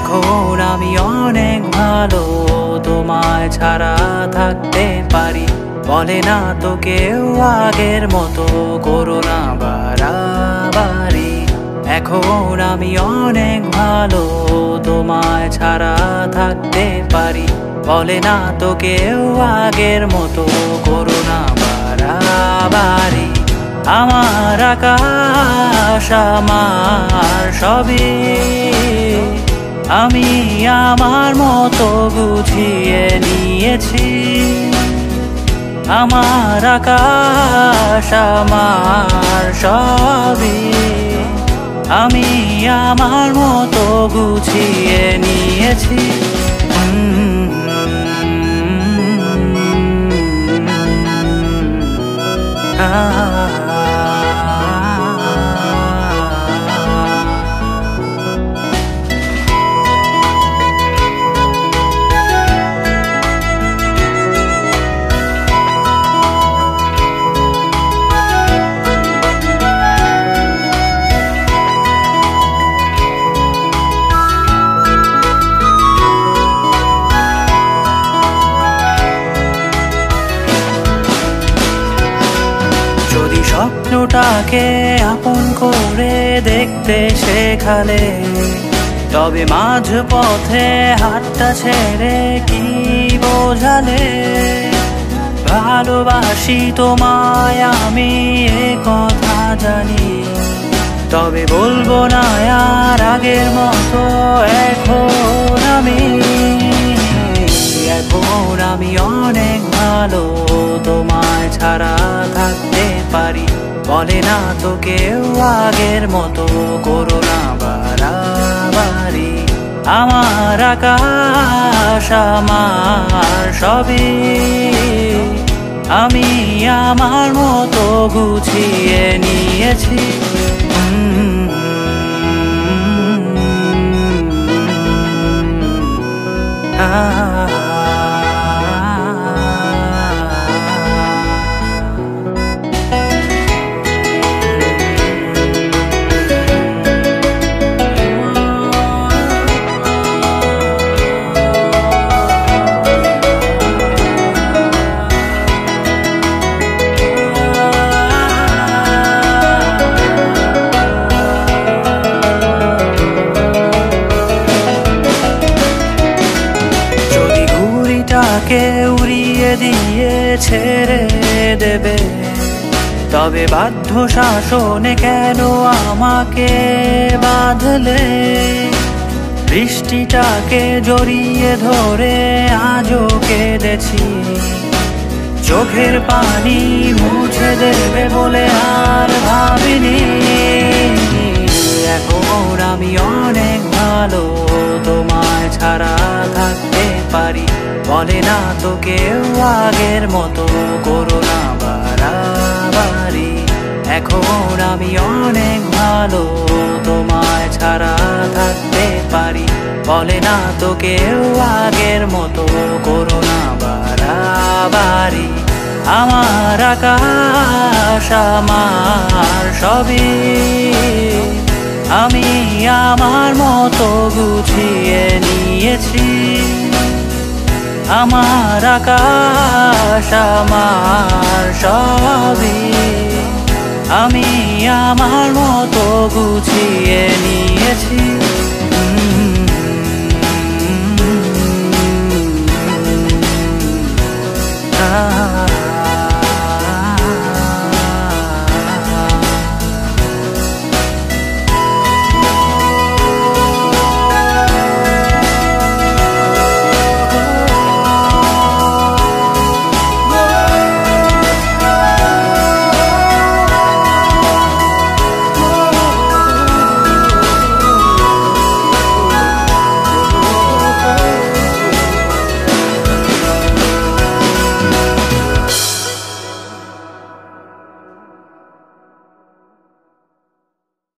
এখন আমি অনেক ভালো, তোমায় ছাড়া থাকতে পারি। বলে না তো কেউ আগের মতো করো না বাড়াবাড়ি। এখন আমি অনেক ভালো, তোমায় ছাড়া থাকতে পারি। বলে না তো কেউ আগের মতো করো না বাড়াবাড়ি। আমার আকাশ আমার সবই, আমি আমার মতো গুছিয়ে নিয়েছি। আমার আকাশ আমার সবই, আমি আমার মতো গুছিয়ে নিয়েছি। যদি স্বপ্নটাকে আপন করে দেখতে শেখালে, তবে মাঝ পথে হাতটা ছেড়ে কি বোঝালে? ভালোবাসি তোমায় আমি এ কথা জানি, তবে বলবো না আর আগের মতো। এখন আমি অনেক ভালো, তোমায় ছাড়া থাকতে পারি। বলে না তো কেউ আগের মতো করো না বাড়াবাড়ি। আমার আকাশ আমার সবই, আমি আমার মতো গুছিয়ে নিয়েছি। কে উড়িয়ে দিয়ে ছেড়ে দেবে, তবে বাধ্য শাসনে কেন আমাকে বাঁধলে? বৃষ্টিটাকে জড়িয়ে ধরে আজও কেঁদেছি, চোখের পানি মুছে দেবে বলে আর ভাবিনি। এখন আমি অনেক ভালো, তোমায় ছাড়া থাকতে পারি। বলে না তো কেউ আগের মতো করো না বাড়াবাড়ি। এখন আমি অনেক ভালো, তোমায় ছাড়া থাকতে পারি। বলে না তো কেউ আগের মতো করো না বাড়াবাড়ি। আমার আকাশ আমার সবই, আমি আমার মতো গুছিয়ে নিয়েছি। আমার আকাশ আমার সবই, আমি আমার মতো গুছিয়ে নিয়েছি।